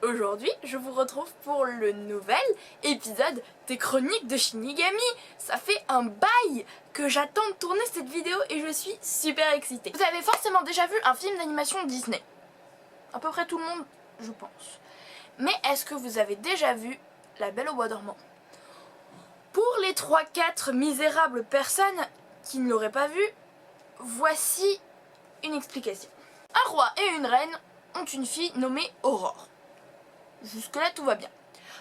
aujourd'hui je vous retrouve pour le nouvel épisode des chroniques de Shinigami. Ça fait un bail que j'attends de tourner cette vidéo et je suis super excitée. Vous avez forcément déjà vu un film d'animation Disney. À peu près tout le monde, je pense. Mais est-ce que vous avez déjà vu La Belle au Bois dormant? Pour les 3-4 misérables personnes qui ne l'auraient pas vu, voici une explication. Un roi et une reine ont une fille nommée Aurore. Jusque là tout va bien.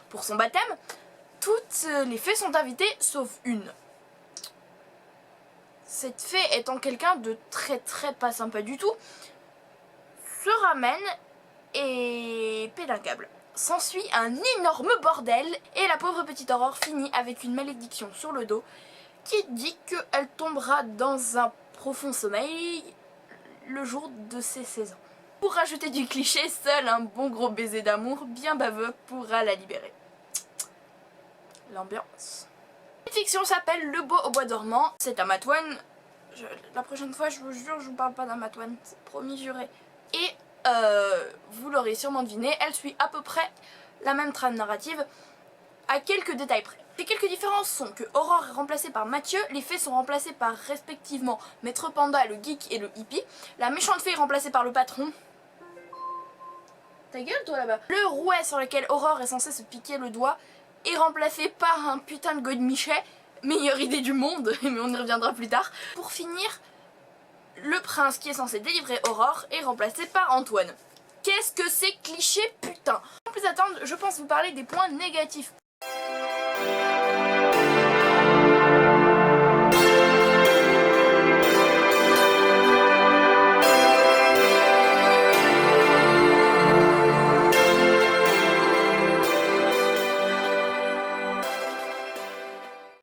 Pour son baptême, toutes les fées sont invitées sauf une. Cette fée étant quelqu'un de très pas sympa du tout, se ramène et pète un câble. S'ensuit un énorme bordel et la pauvre petite Aurore finit avec une malédiction sur le dos qui dit qu'elle tombera dans un profond sommeil le jour de ses 16 ans. Pour rajouter du cliché, seul un bon gros baiser d'amour bien baveux pourra la libérer. L'ambiance. Cette fiction s'appelle Le Beau au Bois dormant. C'est un Matwan. La prochaine fois, je vous jure, je vous parle pas d'un Matwan. C'est promis, juré. Et vous l'aurez sûrement deviné, elle suit à peu près la même trame narrative à quelques détails près. Les quelques différences sont que Aurore est remplacée par Mathieu, les fées sont remplacées par respectivement Maître Panda, le geek et le hippie, la méchante fée est remplacée par le patron. Ta gueule toi là-bas. Le rouet sur lequel Aurore est censée se piquer le doigt est remplacé par un putain de godemichet, meilleure idée du monde, mais on y reviendra plus tard. Pour finir, le prince qui est censé délivrer Aurore est remplacé par Antoine. Qu'est-ce que c'est cliché putain. Sans plus attendre, je pense vous parler des points négatifs.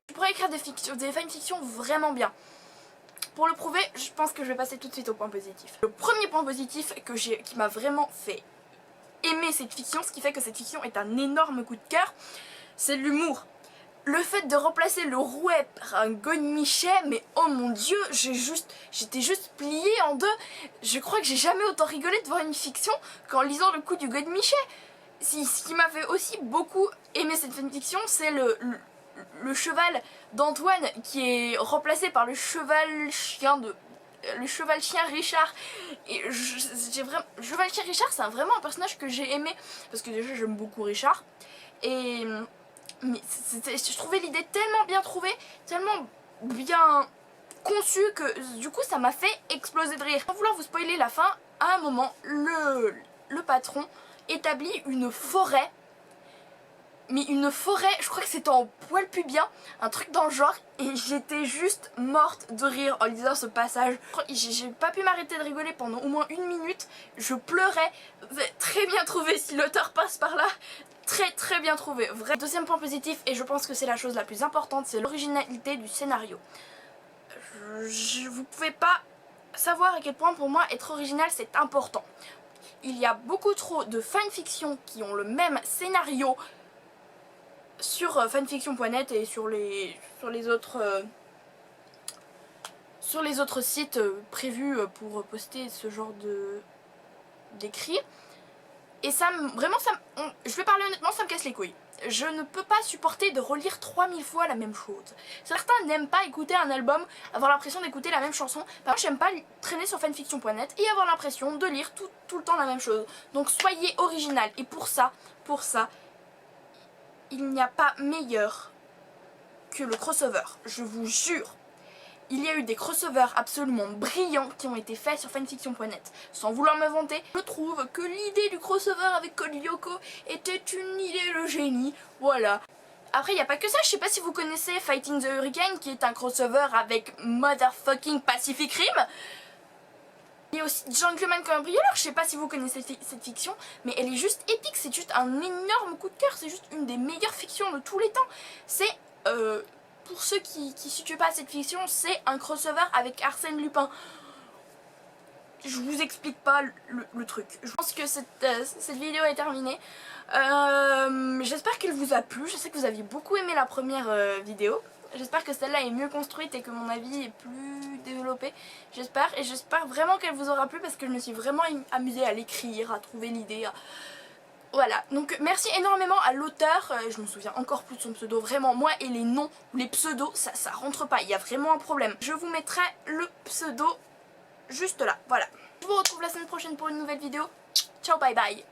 Je pourrais écrire des fanfictions vraiment bien. Pour le prouver, je pense que je vais passer tout de suite au point positif. Le premier point positif qui m'a vraiment fait aimer cette fiction, ce qui fait que cette fiction est un énorme coup de cœur, c'est l'humour. Le fait de remplacer le rouet par un godemichet, mais oh mon dieu, j'étais juste pliée en deux. Je crois que j'ai jamais autant rigolé devant une fiction qu'en lisant le coup du godemichet. Ce qui m'a fait aussi beaucoup aimer cette fanfiction, c'est le cheval d'Antoine qui est remplacé par le cheval chien Richard. Et le cheval chien Richard, c'est vraiment un personnage que j'ai aimé parce que déjà j'aime beaucoup Richard. Mais je trouvais l'idée tellement bien trouvée, tellement bien conçue que du coup ça m'a fait exploser de rire. Sans vouloir vous spoiler la fin, à un moment le patron établit une forêt. Mais une forêt, je crois que c'était en poil pubien, un truc dans le genre, et j'étais juste morte de rire en lisant ce passage. J'ai pas pu m'arrêter de rigoler pendant au moins 1 minute, je pleurais. Très bien trouvé, si l'auteur passe par là, très bien trouvé. Vrai. Deuxième point positif, et je pense que c'est la chose la plus importante, c'est l'originalité du scénario. Vous pouvez pas savoir à quel point pour moi être original c'est important. Il y a beaucoup trop de fanfictions qui ont le même scénario sur fanfiction.net et sur les autres sites prévus pour poster ce genre d'écrits. Et je vais parler honnêtement, ça me casse les couilles. Je ne peux pas supporter de relire 3000 fois la même chose. Certains n'aiment pas écouter un album, avoir l'impression d'écouter la même chanson. Par contre, j'aime pas traîner sur fanfiction.net et avoir l'impression de lire tout le temps la même chose. Donc soyez original. Et pour ça, il n'y a pas meilleur que le crossover, je vous jure. Il y a eu des crossovers absolument brillants qui ont été faits sur fanfiction.net. Sans vouloir me vanter, je trouve que l'idée du crossover avec Code Lyoko était une idée de génie, voilà. Après, il n'y a pas que ça, je sais pas si vous connaissez Fighting the Hurricane, qui est un crossover avec Motherfucking Pacific Rim. Il y a aussi Gentleman Cambrioleur, je sais pas si vous connaissez cette fiction, mais elle est juste épique, c'est juste un énorme coup de cœur, c'est juste une des meilleures fictions de tous les temps. C'est, pour ceux qui ne situent pas cette fiction, c'est un crossover avec Arsène Lupin. Je vous explique pas le truc. Je pense que cette vidéo est terminée. J'espère qu'elle vous a plu, je sais que vous aviez beaucoup aimé la première vidéo. J'espère que celle-là est mieux construite et que mon avis est plus développé. J'espère, et j'espère vraiment qu'elle vous aura plu parce que je me suis vraiment amusée à l'écrire, à trouver l'idée, Voilà, donc merci énormément à l'auteur, je me souviens encore plus de son pseudo, vraiment, moi et les noms ou les pseudos, ça rentre pas, il y a vraiment un problème. Je vous mettrai le pseudo juste là, voilà. Je vous retrouve la semaine prochaine pour une nouvelle vidéo, ciao bye bye.